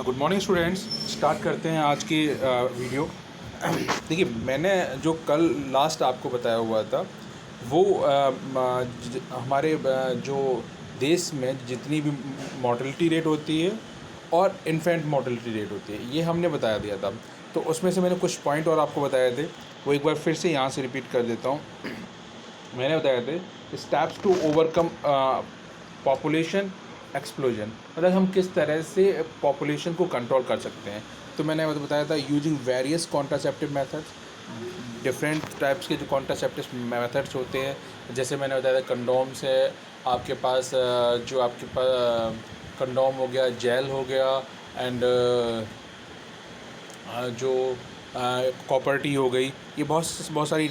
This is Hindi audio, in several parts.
Good morning students. स्टार्ट करते हैं आज की वीडियो। देखिए, मैंने जो कल लास्ट आपको बताया हुआ था वो हमारे जो देश में जितनी भी मॉर्टलिटी रेट होती है और इन्फेंट मॉर्टलिटी रेट होती है, ये हमने बताया दिया था। तो उसमें से मैंने कुछ पॉइंट और आपको बताए थे, वो एक बार फिर से यहाँ से रिपीट कर देता हूँ। मैंने बताया थे steps to overcome population explosion, मतलब हम किस तरह से पॉपुलेशन को कंट्रोल कर सकते हैं। तो मैंने बताया था using various contraceptive methods, different types के जो कॉन्ट्रासेप्टिव मेथड्स होते हैं। जैसे मैंने बताया था कंडोम्स है आपके पास, जो आपके पास कंडोम हो गया, जेल हो गया, एंड जो कॉपर टी हो गई, ये बहुत सारी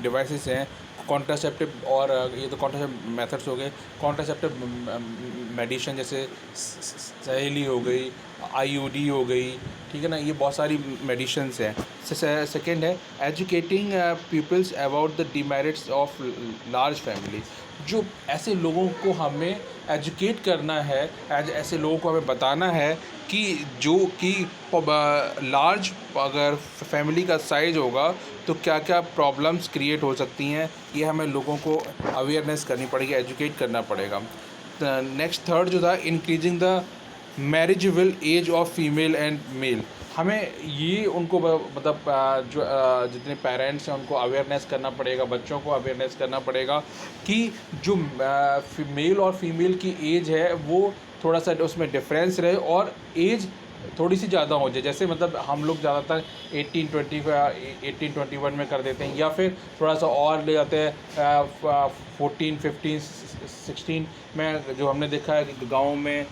डिवाइसेस हैं कॉन्ट्रासेप्टिव। और ये तो कॉन्ट्रासेप्टिव मेथड्स हो गए। कॉन्ट्रासेप्टिव मेडिसिन जैसे सहेली हो गई, आईयूडी हो गई, ठीक है ना, ये बहुत सारी मेडिसिन्स हैं। सेकेंड है educating peoples about the demerits of large family. जो ऐसे लोगों को हमें एजुकेट करना है, ऐसे लोगों को हमें बताना है कि जो कि लार्ज अगर फैमिली का साइज़ होगा तो क्या क्या प्रॉब्लम्स क्रिएट हो सकती हैं, ये हमें लोगों को अवेयरनेस करनी पड़ेगी, एजुकेट करना पड़ेगा। नेक्स्ट थर्ड जो था increasing the marriageable age of female and male. हमें ये उनको मतलब जो जितने पेरेंट्स हैं उनको अवेयरनेस करना पड़ेगा, बच्चों को अवेयरनेस करना पड़ेगा कि जो मेल और फीमेल की एज है वो थोड़ा सा उसमें डिफरेंस रहे और एज थोड़ी सी ज़्यादा हो जाए। जैसे मतलब हम लोग ज़्यादातर 18-21 में कर देते हैं, या फिर थोड़ा सा और ले जाते हैं 14, 15, 16 में। जो हमने देखा है कि गाँव में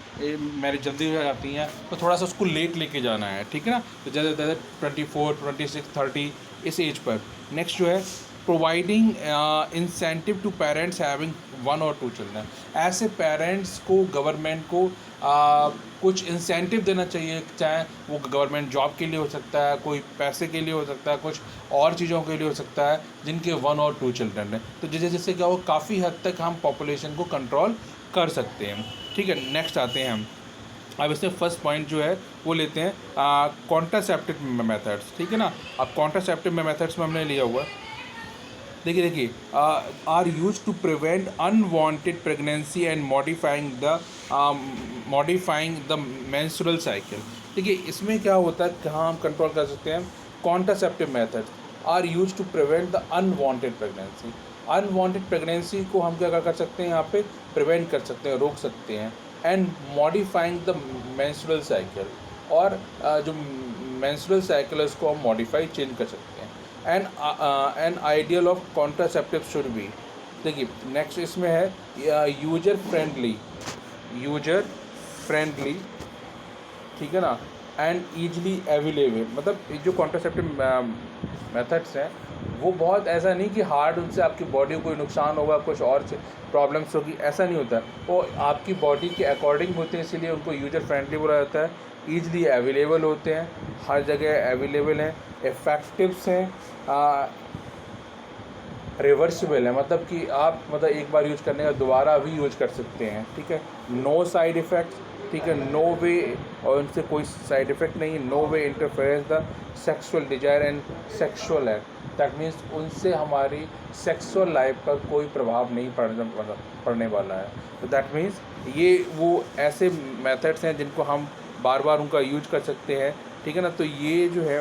मैरिज जल्दी हो जाती हैं, तो थोड़ा सा उसको लेट लेके जाना है, ठीक है ना। तो ज़्यादा ज़्यादा 24, 26, 30 इस एज पर। नेक्स्ट जो है providing incentive to parents having 1 or 2 children. ऐसे पेरेंट्स को गवर्नमेंट को कुछ इंसेंटिव देना चाहिए, चाहे वो गवर्नमेंट जॉब के लिए हो सकता है, कोई पैसे के लिए हो सकता है, कुछ और चीज़ों के लिए हो सकता है, जिनके 1 or 2 चिल्ड्रन हैं। तो जिससे क्या हो, काफ़ी हद तक हम पॉपुलेशन को कंट्रोल कर सकते हैं, ठीक है। नेक्स्ट आते हैं हम, अब इसमें फर्स्ट पॉइंट जो है वो लेते हैं कॉन्ट्रासेप्टिव मेथड्स, ठीक है ना। अब कॉन्ट्रासेप्टिव मेथड्स में हमने लिया हुआ है, देखिए are use to prevent unwanted pregnancy and modifying the menstrual cycle. देखिए इसमें क्या होता है, कहाँ हम कंट्रोल कर सकते हैं। Contraceptive method are use to prevent the unwanted pregnancy. Unwanted pregnancy को हम क्या कर सकते हैं, यहाँ पे प्रिवेंट कर सकते हैं, रोक सकते हैं। And modifying the menstrual cycle, और जो मेंस्ट्रुअल साइकिल है उसको हम मॉडिफाई, चेंज कर सकते हैं। An ideal of contraceptive should be. देखिए नेक्स्ट इसमें है यूजर फ्रेंडली, ठीक है ना, एंड ईजली अवेलेबल। मतलब जो कॉन्ट्रासेप्टिव मेथड्स हैं वो बहुत ऐसा नहीं कि हार्ड, उनसे आपकी बॉडी को कोई नुकसान होगा, कुछ और प्रॉब्लम्स होगी, ऐसा नहीं होता। वो आपकी बॉडी के अकॉर्डिंग होते हैं, इसीलिए उनको यूजर फ्रेंडली बोला जाता है। ईजली अवेलेबल होते हैं, हर जगह अवेलेबल हैं। इफ़ेक्टिव्स हैं, रिवर्सिबल है, मतलब कि आप मतलब एक बार यूज करने का दोबारा भी यूज कर सकते हैं, ठीक है। नो साइड इफ़ेक्ट्स, ठीक है, नो वे, और उनसे कोई साइड इफ़ेक्ट नहीं, no way interference the sexual desire and sexual act. That means उनसे हमारी सेक्सुअल लाइफ पर कोई प्रभाव नहीं पड़ने वाला है। तो दैट मीन्स ये वो ऐसे मेथड्स हैं जिनको हम बार बार उनका यूज कर सकते हैं, ठीक है ना। तो ये जो है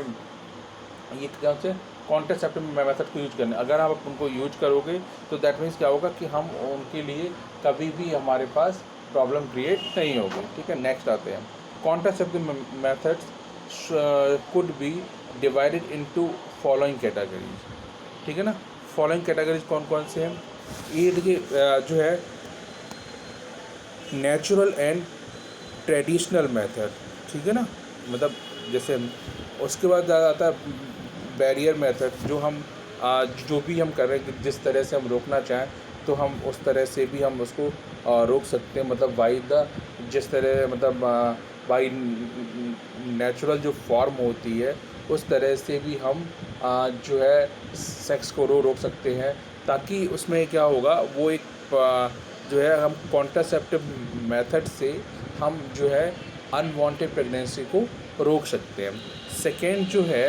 ये क्या से कॉन्ट्रासेप्टिव मेथड को यूज करना, अगर आप उनको यूज करोगे तो दैट मीन्स क्या होगा कि हम उनके लिए कभी भी हमारे पास प्रॉब्लम क्रिएट नहीं होगी, ठीक है। नेक्स्ट आते हैं, contraceptive methods could be divided into following categories, ठीक है ना। फॉलोइंग कैटेगरीज कौन कौन से हैं, ये देखिए जो है नेचुरल एंड ट्रेडिशनल मेथड, ठीक है ना। मतलब जैसे उसके बाद आता है बैरियर मेथड, जो हम जो भी हम कर रहे हैं, जिस तरह से हम रोकना चाहें तो हम उस तरह से भी हम उसको रोक सकते हैं। मतलब बाई द जिस तरह मतलब बाई नेचुरल जो फॉर्म होती है उस तरह से भी हम जो है सेक्स को रोक सकते हैं, ताकि उसमें क्या होगा, वो एक जो है हम कॉन्ट्रासेप्टिव मेथड से हम जो है अनवांटेड प्रेगनेंसी को रोक सकते हैं। सेकेंड जो है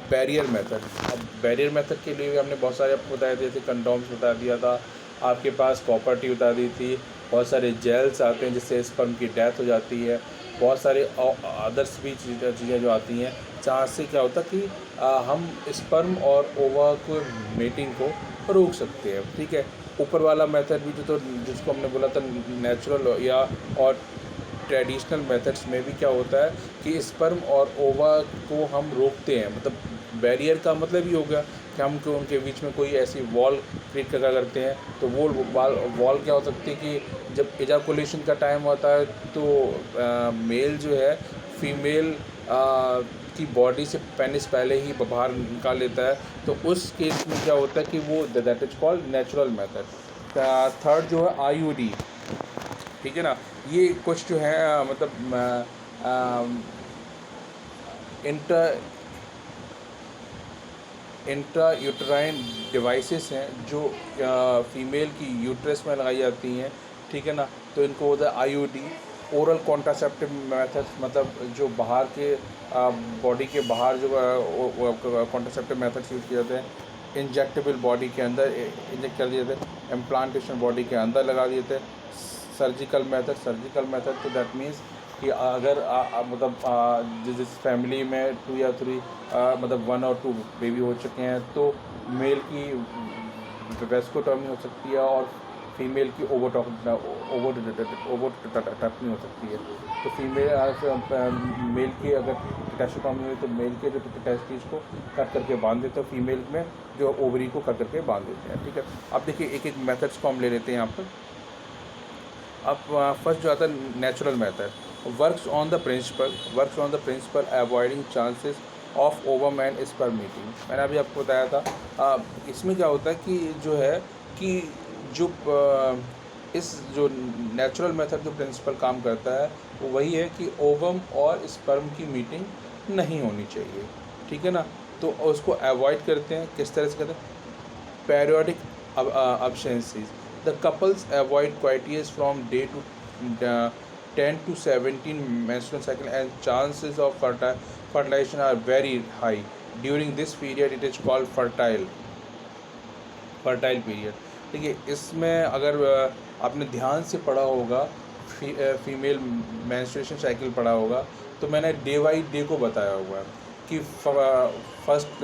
बैरियर मेथड। अब बैरियर मेथड के लिए भी हमने बहुत सारे आपको बताए थे, जैसे कंडोम्स बता दिया था, आपके पास कॉपर टी बता दी थी, बहुत सारे जेल्स आते हैं जिससे स्पर्म की डेथ हो जाती है, बहुत सारे अदर्स भी चीज़ें जो आती हैं जहाँ से क्या होता है कि हम स्पर्म और ओवा को मेटिंग को रोक सकते हैं। ठीक है, ऊपर वाला मेथड भी जो तो जिसको हमने बोला था नेचुरल या और ट्रेडिशनल मेथड्स में भी क्या होता है कि स्पर्म और ओवा को हम रोकते हैं। मतलब बैरियर का मतलब ही हो गया कि हम उनके बीच में कोई ऐसी वॉल क्रिएट करते हैं। तो वो वॉल क्या हो सकती है कि जब एजाकुलेशन का टाइम होता है तो मेल जो है फीमेल की बॉडी से पेनिस पहले ही बाहर निकाल लेता है। तो उस केस में क्या होता है कि वो that is called natural method. Third जो है आईयूडी। ठीक है ना, ये कुछ जो है मतलब इंट्रा यूटराइन डिवाइसेस हैं जो फीमेल की यूट्रस में लगाई जाती हैं। ठीक है ना, तो इनको होता है आईयूडी, ओरल कॉन्ट्रासेप्टिव मेथड्स, मतलब जो बाहर के बॉडी के बाहर जो कॉन्ट्रासेप्टिव मेथड्स यूज़ किए जाते हैं। इंजेक्टेबल बॉडी के अंदर इंजेक्ट कर दिए जाते हैं, इम्प्लांटेशन बॉडी के अंदर लगा दिए थे। सर्जिकल मेथड तो दैट मीन्स कि अगर मतलब जिस फैमिली में 2 या 3 मतलब 1 और 2 बेबी हो चुके हैं तो मेल की वेस्कोटॉमी हो सकती है और फीमेल की ओवोटॉमी हो सकती है। तो मेल की अगर टेस्टोटॉमी हुई तो मेल के जो टेस्टिस को कट करके बांध देते हैं, फीमेल में जो ओवरी को कट करके बांध देते हैं। ठीक है, अब देखिए एक एक मेथड्स को हम ले लेते हैं यहाँ पर। अब फर्स्ट जो आता है natural method, works on the principle avoiding chances of ovum and sperm meeting. मैंने अभी आपको बताया था। इसमें क्या होता है कि जो है कि जो इस जो नेचुरल मेथड जो प्रिंसिपल काम करता है वो वही है कि ओवम और स्पर्म की मीटिंग नहीं होनी चाहिए। ठीक है ना, तो उसको अवॉइड करते हैं। किस तरह से करते हैं? Periodic absences. The couples avoid coitus from day to 10 to 17 menstrual cycle and chances of fertilization are very high. During this period it is called fertile period. ठीक है, इसमें अगर आपने ध्यान से पढ़ा होगा फीमेल मेंस्ट्रुएशन साइकिल पढ़ा होगा तो मैंने डे बाई डे को बताया हुआ है कि फर्स्ट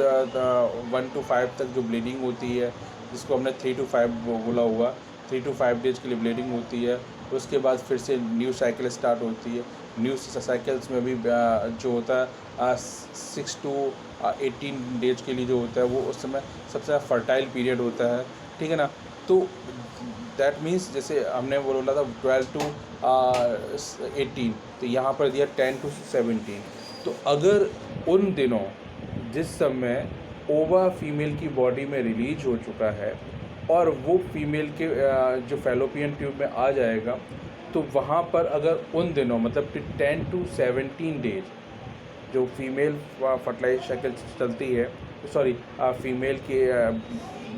1 to 5 तक जो ब्लीडिंग होती है जिसको हमने 3 to 5 बोला हुआ, 3 to 5 डेज़ के लिए ब्लीडिंग होती है। उसके बाद फिर से न्यू साइकिल स्टार्ट होती है। न्यू साइकिल्स में भी जो होता है 6 to 18 डेज के लिए जो होता है वो उस समय सबसे ज़्यादा फर्टाइल पीरियड होता है। ठीक है ना, तो दैट मीन्स जैसे हमने बोला था 12 to 18, तो यहाँ पर दिया 10 to 17। तो अगर उन दिनों जिस समय ओवा फीमेल की बॉडी में रिलीज हो चुका है और वो फीमेल के जो फैलोपियन ट्यूब में आ जाएगा तो वहाँ पर अगर उन दिनों मतलब 10 to 17 डेज जो फीमेल फर्टिलाइज साइकिल चलती है, सॉरी फीमेल की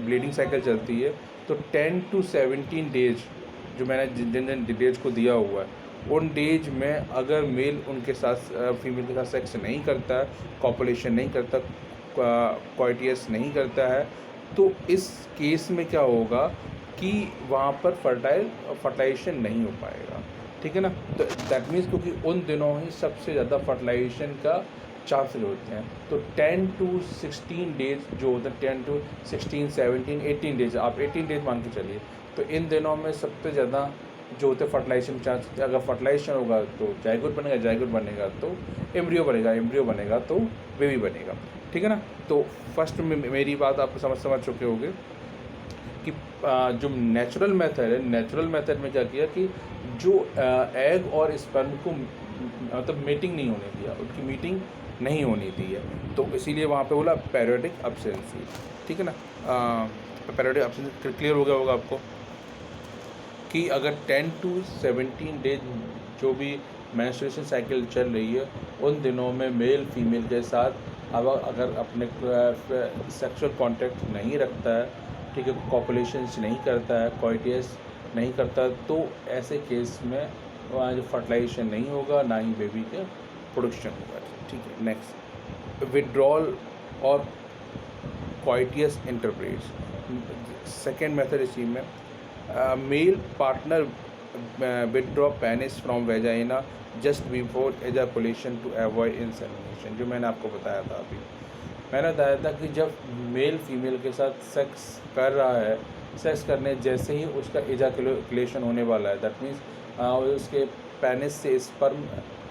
ब्लीडिंग साइकिल चलती है, तो 10 to 17 डेज जो मैंने जिन डेज को दिया हुआ है उन डेज में अगर मेल उनके साथ फीमेल के साथ सेक्स नहीं करता है, कॉपुलेशन नहीं करता, कोइटियस नहीं करता है, तो इस केस में क्या होगा कि वहाँ पर फर्टिलाइजेशन नहीं हो पाएगा। ठीक है ना, तो दैट मीन्स क्योंकि उन दिनों ही सबसे ज़्यादा फर्टिलाइजेशन का चांसेस होते हैं। तो 10 to 16 डेज जो होते हैं, 10 to 16, 17, 18 डेज, आप 18 डेज मान के चलिए, तो इन दिनों में सबसे ज़्यादा जो होते हैं फर्टिलाइजेशन चांस। अगर फर्टिलाइजेशन होगा तो जाइगोट बनेगा तो एम्ब्रियो बनेगा तो बेबी बनेगा। ठीक है ना, तो फर्स्ट में मेरी बात आप समझ चुके होंगे कि जो नेचुरल मेथड में क्या किया कि जो एग और स्पर्म को मतलब मीटिंग नहीं होने दिया, उनकी मीटिंग नहीं होनी दी है, तो इसीलिए वहाँ पे बोला पेरियोडिक एब्सेंसी। ठीक है ना, पेरियोडिक एब्सेंसी क्लियर हो गया होगा आपको कि अगर 10 to 17 डेज जो भी मेंस्ट्रुएशन साइकिल चल रही है उन दिनों में मेल फीमेल के साथ अब अगर अपने सेक्सुअल कांटेक्ट नहीं रखता है, ठीक है, कॉपुलेशन नहीं करता है, कोइटियस नहीं करता, तो ऐसे केस में वहाँ जो फर्टिलाइजेशन नहीं होगा, ना ही बेबी का प्रोडक्शन होगा। ठीक है, नेक्स्ट विड्रॉल और कोइटियस इंटरप्रेट्स। सेकेंड मेथड इसी में male partner withdraw penis from vagina just before ejaculation to avoid insemination. जो मैंने आपको बताया था अभी, मैंने बताया था कि जब मेल फीमेल के साथ सेक्स कर रहा है, सेक्स करने जैसे ही उसका एजाकुलेशन होने वाला है, दैट मीन्स उसके पेनिस से स्पर्म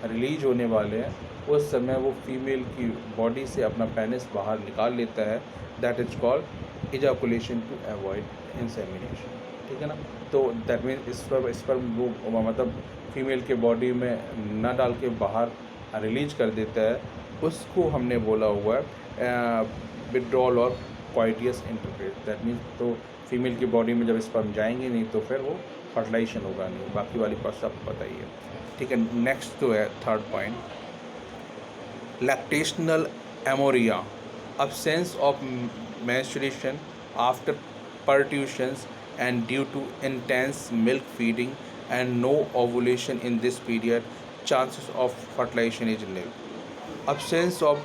रिलीज होने वाले हैं, उस समय वो फीमेल की बॉडी से अपना पेनिस बाहर निकाल लेता है। That is called ejaculation to avoid insemination. ठीक है ना। तो दैट मीन्स स्पर्म वो मतलब फीमेल के बॉडी में न डाल के बाहर रिलीज कर देता है, उसको हमने बोला हुआ है विड्रॉल और कोइटियस इंटरप्रेट। दैट मीन्स तो फीमेल की बॉडी में जब स्पर्म जाएंगे नहीं तो फिर वो फर्टिलाइजेशन होगा नहीं। बाकी वाली प्रोसेस आपको पता ही है। ठीक है, नेक्स्ट तो है third point, lactational amenorrhoea, absence of menstruation after pertussions and due to intense milk feeding and no ovulation in this period, chances of fertilization is nil. Absence of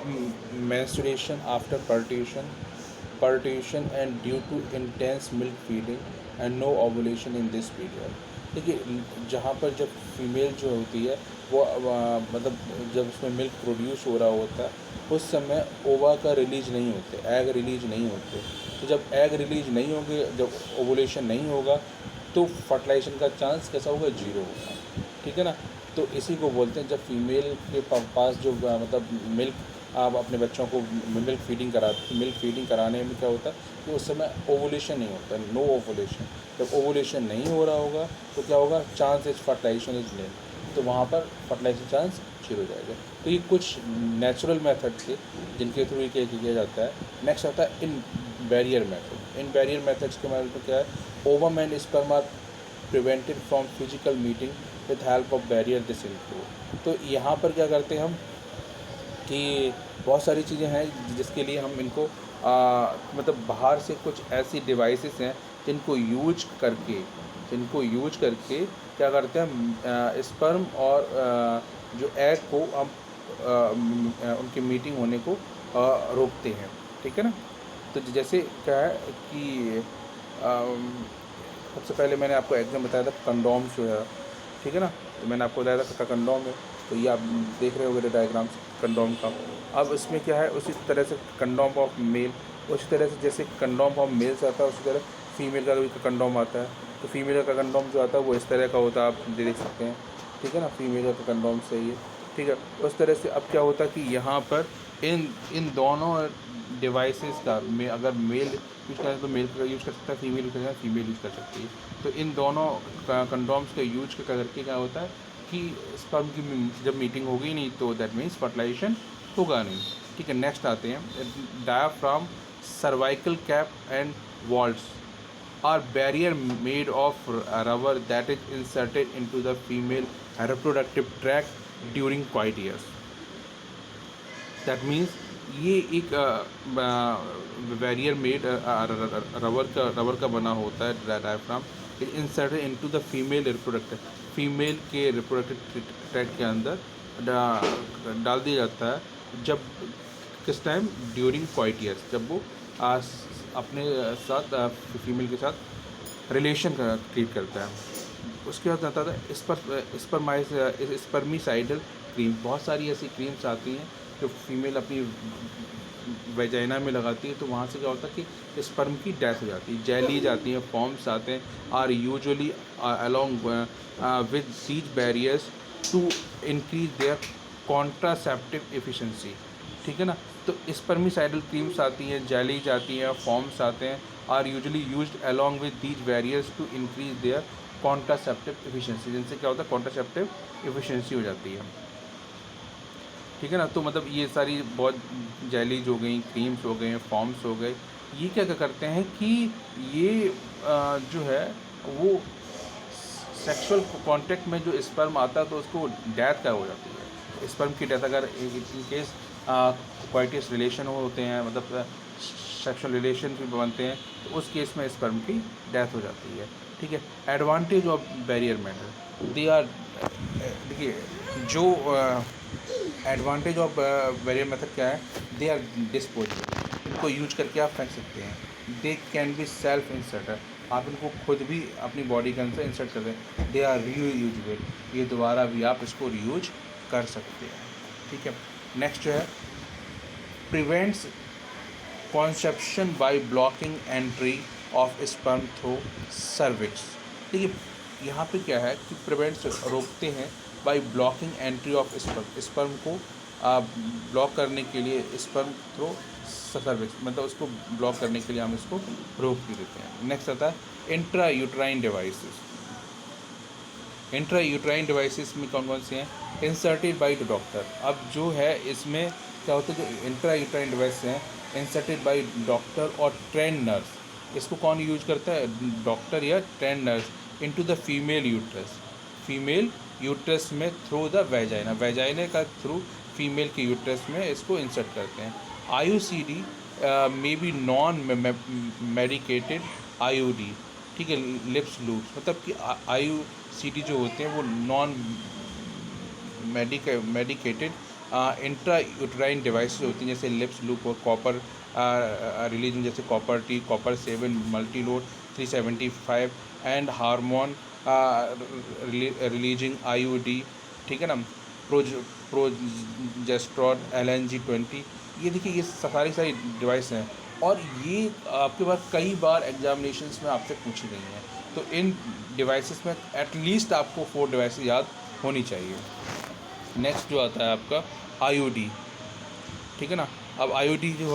menstruation after perturbation and due to intense milk feeding and no ovulation in this period। देखिए, जहाँ पर जब फीमेल जो होती है वो मतलब जब उसमें मिल्क प्रोड्यूस हो रहा होता है, उस समय ओवा का रिलीज नहीं होते, एग रिलीज नहीं होते। तो जब एग रिलीज नहीं होंगे, जब ओवुलेशन नहीं होगा, तो फर्टिलाइजेशन का चांस कैसा होगा, जीरो होगा। ठीक है ना। तो इसी को बोलते हैं, जब फीमेल के पास जो मतलब मिल्क, आप अपने बच्चों को मिल्क फीडिंग कराते, मिल्क फीडिंग कराने में क्या होता है कि उस समय ओवुलेशन नहीं होता, नो ओवुलेशन। जब ओवुलेशन नहीं हो रहा होगा तो क्या होगा, चांस इज फर्टिलाइजेशन इज नील, तो वहाँ पर फर्टिलाइजेशन चांस जीरो हो जाएगा। तो ये कुछ नेचुरल मेथड थे जिनके थ्रू ये किया जाता है। नेक्स्ट आता है in barrier method. In barrier methods के मतलब क्या है, ovum and sperm are prevented from physical meeting with help of barrier this include. तो यहाँ पर क्या करते हैं हम कि बहुत सारी चीज़ें हैं जिसके लिए हम इनको मतलब बाहर से कुछ ऐसी डिवाइसेस हैं जिनको यूज करके क्या करते हैं, स्पर्म और जो एग को हम उनकी मीटिंग होने को रोकते हैं। ठीक है ना। तो जैसे क्या है कि सबसे पहले मैंने आपको एग्जाम बताया था कंडोम जो है। ठीक है ना। तो मैंने आपको बताया था कंडोम है, तो ये आप देख रहे होंगे डायग्राम्स कंडोम का। अब इसमें क्या है, उसी तरह से कंडोम ऑफ मेल, उसी तरह से जैसे कंडोम ऑफ मेल से आता है, उसी तरह फीमेल का भी कंडोम आता है। तो फीमेल का कंडोम जो आता है वो इस तरह का होता है, आप देख सकते हैं। ठीक है ना, फीमेल का कंडोम सही है। ठीक है, उस तरह से अब क्या होता है कि यहाँ पर इन दोनों डिवाइसेस का अगर मेल यूज करें तो मेल का यूज़ कर सकता है, फीमेल यूज करें फीमेल यूज कर सकती है। तो इन दोनों कंडोम्स का यूज करके क्या होता है कि स्पर्म की जब मीटिंग होगी नहीं तो दैट मीन्स फर्टिलाइजेशन होगा नहीं। ठीक है, नेक्स्ट आते हैं diaphragm, cervical cap and vaults are barrier made of rubber that is inserted into the female reproductive tract during quite years. That means ये एक बैरियर मेड रबर का बना होता है diaphragm, inserted into the female reproductive, female के रिप्रोडक्टिव ट्रैक्ट के अंदर डाल दिया जाता है। जब किस टाइम, ड्यूरिंग क्वाइट ईयर्स, जब वो अपने साथ फीमेल के साथ रिलेशन क्रिएट करता है। उसके बाद आता था स्पर्मिसाइडल क्रीम। बहुत सारी ऐसी क्रीम्स आती हैं जो फीमेल अपनी वेजाइना में लगाती है, तो वहाँ से क्या होता है कि स्पर्म की डेथ हो जाती है, जेलीज आती हैं, फॉर्म्स आते हैं, are usually along with these barriers to increase their contraceptive efficiency. ठीक है ना। तो स्पर्मिसाइडल क्रीम्स आती हैं, जेलीज आती हैं, फॉर्म्स आते हैं, are usually used along with these barriers to increase their contraceptive efficiency, जिनसे क्या होता है, कॉन्ट्रासेप्टिव एफिशिएंसी हो जाती है। ठीक है ना। तो मतलब ये सारी बहुत जेलीज हो गई, क्रीम्स हो गए, फॉर्म्स हो गए, ये क्या करते हैं कि ये जो है वो सेक्सुअल कांटेक्ट में जो स्पर्म आता है तो उसको डेथ का हो जाती है, स्पर्म की डेथ। अगर इन केस क्वाइटियस रिलेशन होते हैं, मतलब सेक्सुअल रिलेशन भी बनते हैं, तो उस केस में स्पर्म की डेथ हो जाती है। ठीक है। Advantage of barrier method, they are, देखिए जो एडवांटेज ऑफ वेरिएबल मेथड क्या है, दे आर डिस्पोजेबल, इनको यूज करके आप फेंक सकते हैं। They can be self inserter, आप इनको खुद भी अपनी बॉडी के अंदर इंसर्ट कर दें। दे आर रीयूजेबल, ये दोबारा भी आप इसको रीयूज कर सकते हैं। ठीक है, नेक्स्ट जो है prevents conception by blocking entry of sperm through cervix. देखिए यहाँ पे क्या है कि प्रिवेंट्स रोकते हैं by blocking entry of sperm, sperm को ब्लॉक करने के लिए स्पर्म थ्रू सर्विक्स, मतलब उसको ब्लॉक करने के लिए हम इसको रोक भी देते हैं। नेक्स्ट आता है intra uterine devices. Intra uterine devices में कौन कौन से हैं, इंसर्टेड बाय द डॉक्टर। अब जो है इसमें क्या होता है, जो इंट्रा यूट्राइन डिवाइस हैं इंसर्टेड बाय डॉक्टर और ट्रेंड नर्स, इसको कौन यूज करता है, डॉक्टर या trend nurse, into the female uterus, female uterus में थ्रू द वेजाइना, वेजाइना का थ्रू फीमेल के यूट्रस में इसको इंसर्ट करते हैं। IUCD may be non medicated IUD, ठीक है, लिप्स लूप्स, मतलब कि IUCD जो होते हैं वो non medicated intra uterine devices होती हैं, जैसे लिप्स लूप और कॉपर रिलीजन, जैसे copper T, copper 7, multi load 375 and hormone releasing IUD, ठीक है ना, प्रोजेस्ट्रॉन LNG-20। ये देखिए ये सारी डिवाइस हैं और ये आपके पास कई बार एग्जामिनेशंस में आपसे पूछी गई हैं। तो इन डिवाइसेस में एटलीस्ट आपको 4 डिवाइसेस याद होनी चाहिए। नेक्स्ट जो आता है आपका IUD, ठीक है ना। अब IUD जो है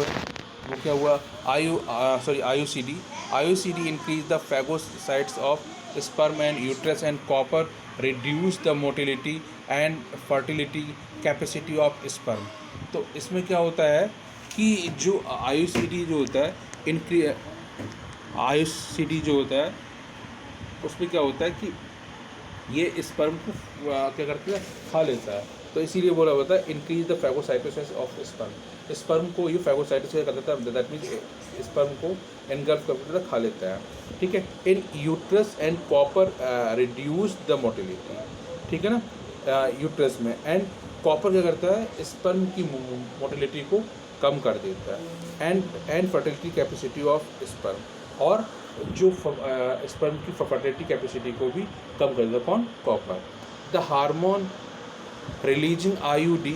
वो क्या हुआ, IUCD increase the phagocytes of sperm and uterus and copper reduce the motility and fertility capacity of sperm। तो इसमें क्या होता है कि जो IUCD जो होता है IUCD जो होता है उसमें क्या होता है कि ये स्पर्म को क्या करता है, खा लेता है। तो इसीलिए बोला होता है increase the phagocytosis of sperm, sperm को ये फैगोसाइटोसिस कर देता है, दैट मीन्स स्पर्म को एनगल्फ कर देता है, खा लेता है। ठीक है, इन uterus and copper reduce the motility, ठीक है ना, यूट्रस में, एंड कॉपर क्या करता है, स्पर्म की मोटिलिटी को कम कर देता है, and fertility capacity of sperm, और जो स्पर्म की फर्टिलिटी कैपेसिटी को भी कम कर देता है, कौन, copper. The hormone releasing IUD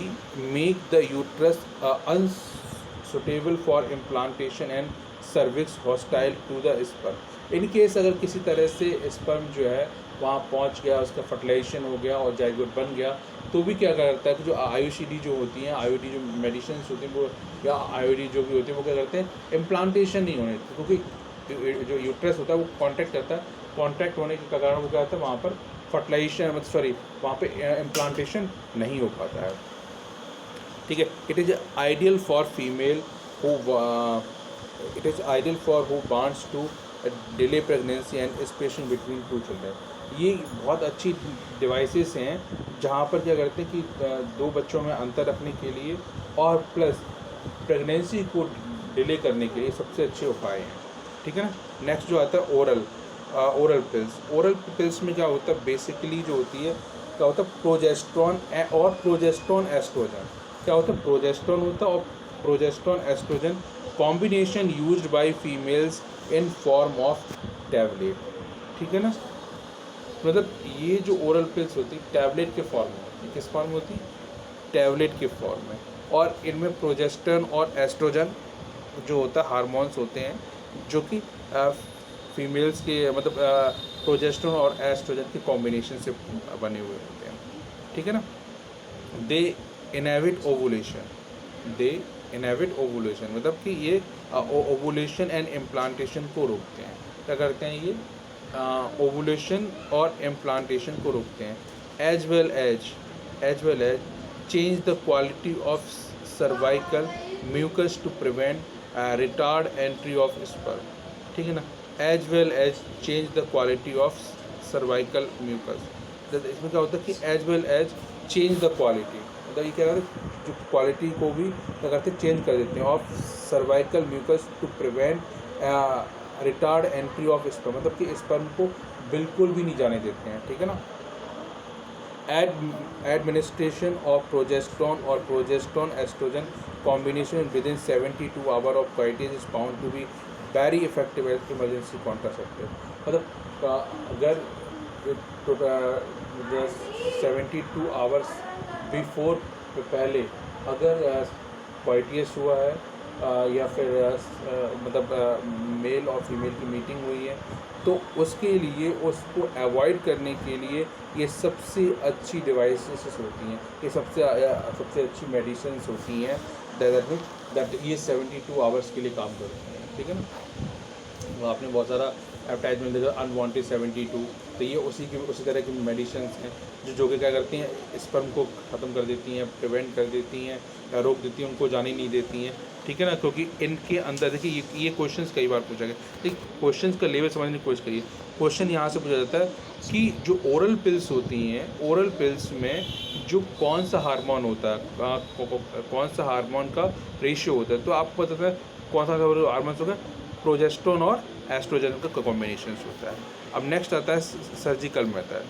make the uterus unsuitable for implantation and cervix hostile to the sperm. In case अगर किसी तरह से स्पर्म जो है वहाँ पहुँच गया, उसका फर्टिलाइजेशन हो गया और जाइगोट बन गया, तो भी क्या करता है कि जो IUCD जो होती हैं, IUD जो मेडिसिन होती हैं वो, या IUD जो भी होती है वो क्या करते हैं, इम्प्लांटेशन नहीं होने, क्योंकि जो यूट्रस होता है वो कॉन्टैक्ट करता है, कॉन्टैक्ट होने के कारण वो क्या होता है, वहाँ पर फर्टिलाइजेशन वहाँ पे इम्प्लांटेशन नहीं हो पाता है। ठीक है, it is ideal for female who wants to delay pregnancy and spacing between 2 children. ये बहुत अच्छी डिवाइसेस हैं जहाँ पर क्या करते हैं कि 2 बच्चों में अंतर रखने के लिए और प्लस प्रेगनेंसी को डिले करने के लिए सबसे अच्छे उपाय हैं। ठीक है ना। नेक्स्ट जो आता है ओरल पिल्स में क्या होता है, बेसिकली जो होती है क्या होता है, प्रोजेस्ट्रॉन और प्रोजेस्ट्रॉन एस्ट्रोजन। क्या होता है, प्रोजेस्ट्रॉन होता है और progesterone estrogen combination used by females in form of tablet. ठीक है ना, मतलब ये जो ओरल पिल्स होती है टैबलेट के फॉर्म में होती है, किस फॉर्म में होती है, टैबलेट के फॉर्म में, और इनमें प्रोजेस्ट्रॉन और एस्ट्रोजन जो होता है हार्मोन्स होते हैं जो कि फीमेल्स के मतलब प्रोजेस्ट्रॉन और एस्ट्रोजन के कॉम्बिनेशन से बने हुए होते हैं। ठीक है ना। दे इनहिबिट ओवुलेशन, मतलब कि ये ओवुलेशन एंड इम्प्लांटेशन को रोकते हैं। क्या करते हैं ये, ओवुलेशन और इम्प्लांटेशन को रोकते हैं। As well as change the quality of cervical mucus to prevent retard entry of sperm. ठीक है ना, as well as change the quality of cervical mucus. इसमें क्या होता है कि as well as change the quality, मतलब ये क्या करते हैं, जो क्वालिटी को भी क्या करते हैं, चेंज कर देते हैं, of cervical mucus to prevent retard entry of sperm, मतलब कि स्पर्म को बिल्कुल भी नहीं जाने देते हैं। ठीक है ना। Administration of progesterone or progesterone estrogen combination within 72 hours of coitus is found to be very effective as emergency contraceptive. मतलब अगर 72 आवर्स बिफोर पहले अगर कोइटियस हुआ है या फिर मतलब मेल और फीमेल की मीटिंग हुई है, तो उसके लिए उसको अवॉइड करने के लिए ये सबसे अच्छी डिवाइसेस होती हैं, ये सबसे अच्छी मेडिसिन होती हैं दैट ये 72 आवर्स के लिए काम करती हैं। ठीक है ना, तो आपने बहुत सारा अटैचमेंट देखा अनवांटेड 72, तो ये उसी तरह की मेडिसिन हैं जो कि क्या करती हैं, स्पर्म को ख़त्म कर देती हैं, प्रिवेंट कर देती हैं या रोक देती हैं, उनको जाने नहीं देती हैं। ठीक है ना, क्योंकि इनके अंदर देखिए ये क्वेश्चंस कई बार पूछा गया, लेकिन क्वेश्चंस का लेवल समझने की कोशिश करिए। क्वेश्चन यहाँ से पूछा जाता है कि जो ओरल पिल्स होती हैं, ओरल पिल्स में जो कौन सा हार्मोन होता है, कौन सा हार्मोन का रेशियो होता है, तो आपको पता है कौन सा हार्मोन होगा, प्रोजेस्टेरोन और एस्ट्रोजन का कॉम्बिनेशन होता है। अब नेक्स्ट आता है surgical method.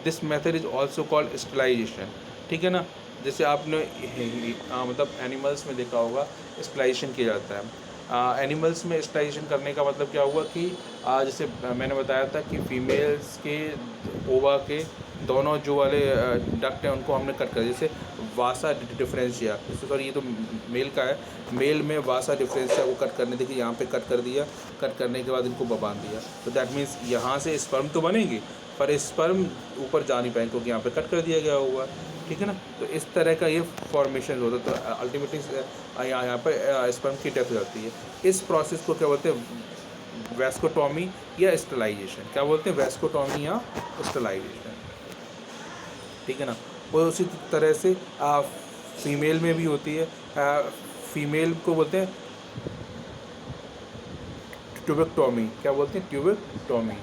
This method is also called sterilization. ठीक है ना, जैसे आपने मतलब एनिमल्स में देखा होगा स्टरलाइजेशन किया जाता है। एनिमल्स में स्टरलाइजेशन करने का मतलब क्या हुआ कि जैसे मैंने बताया था कि फीमेल्स के ओवा के दोनों जो वाले डक्ट हैं उनको हमने कट कर, जैसे वासा डिफरेंशिया, सॉरी ये तो मेल का है, मेल में वासा डिफरेंशिया वो कट करने, देखिए यहाँ पे कट कर दिया, कट करने के बाद इनको बांध दिया, तो दैट मीन्स यहाँ से स्पर्म तो बनेगी पर स्पर्म ऊपर जा नहीं पाएंगे क्योंकि यहाँ पे कट कर दिया गया हुआ। ठीक है ना, तो इस तरह का ये फॉर्मेशन होता है, तो अल्टीमेटली यहाँ पर स्पर्म की डेथ हो जाती है। इस प्रोसेस को क्या बोलते हैं, वेस्कोटॉमी या स्टरलाइजेशन। क्या बोलते हैं, वेस्कोटॉमी या स्टरलाइजेशन। ठीक है ना, और उसी तरह से फीमेल में भी होती है। फीमेल को बोलते हैं ट्यूबेक्टॉमी। क्या बोलते हैं, ट्यूबेक्टॉमी।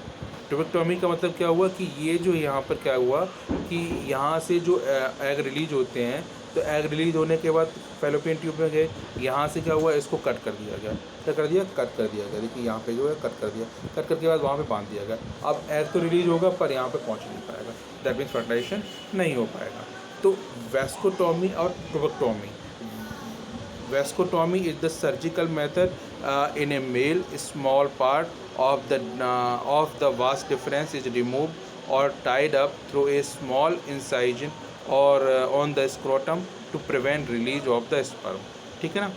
ट्यूबेक्टॉमी का मतलब क्या हुआ कि ये जो यहाँ पर क्या हुआ कि यहाँ से जो एग रिलीज होते हैं, तो एग रिलीज होने के बाद फैलोपियन ट्यूब में गए, यहाँ से क्या हुआ, इसको कट कर दिया गया। क्या कर दिया, कट कर दिया गया। देखिए यहाँ पे जो है कट कर दिया, कट करके बाद वहाँ पे बांध दिया गया। अब एग तो रिलीज होगा पर यहाँ पे पहुँच नहीं पाएगा, दैट मीन्स फर्टिलाइजेशन नहीं हो पाएगा। तो वेस्कोटॉमी और tubectomy. Vasectomy is the surgical method in a male. Small part of the vas deferens is removed or tied up through a small incision or on the scrotum to prevent release of the sperm. ठीक है ना,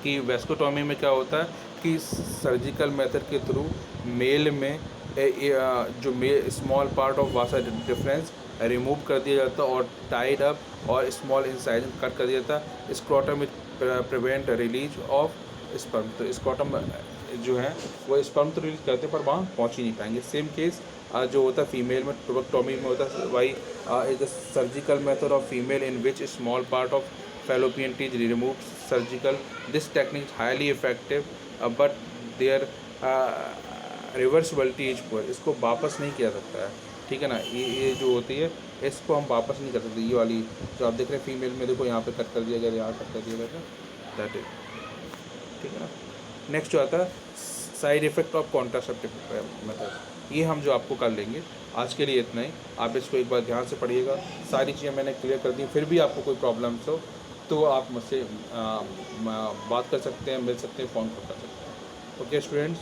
कि वेस्कोटॉमी में क्या होता है कि सर्जिकल मेथड के थ्रू मेल में जो small part of Vasa difference remove कर दिया जाता है और टाइड अप और स्मॉल इंसाइजन कट कर दिया जाता है। Scrotum prevent release of sperm. तो स्क्रोटम जो है वो स्पर्म तो रिलीज करते हैं पर वहाँ पहुँच ही नहीं पाएंगे। सेम केस जो होता है फीमेल में, ट्यूबेक्टॉमी में होता है why is the surgical method of female in which small part of fallopian tube is removed surgical. This technique is highly effective but their reversibility is poor. इसको वापस नहीं किया सकता है। ठीक है ना, ये जो होती है इसको हम वापस नहीं कर सकते। ये वाली जो आप देख रहे हैं फीमेल में, देखो यहाँ पे कट कर दिया गया, यहाँ कट कर दिया गया, दैट इज। ठीक है ना, नेक्स्ट जो आता है side effect of contraceptive method, ये हम जो आपको कर लेंगे। आज के लिए इतना ही, आप इसको एक बार ध्यान से पढ़िएगा। सारी चीज़ें मैंने क्लियर कर दी। फिर भी आपको कोई प्रॉब्लम्स हो तो आप मुझसे बात कर सकते हैं, मिल सकते हैं, फ़ोन कर सकते हैं। Okay students.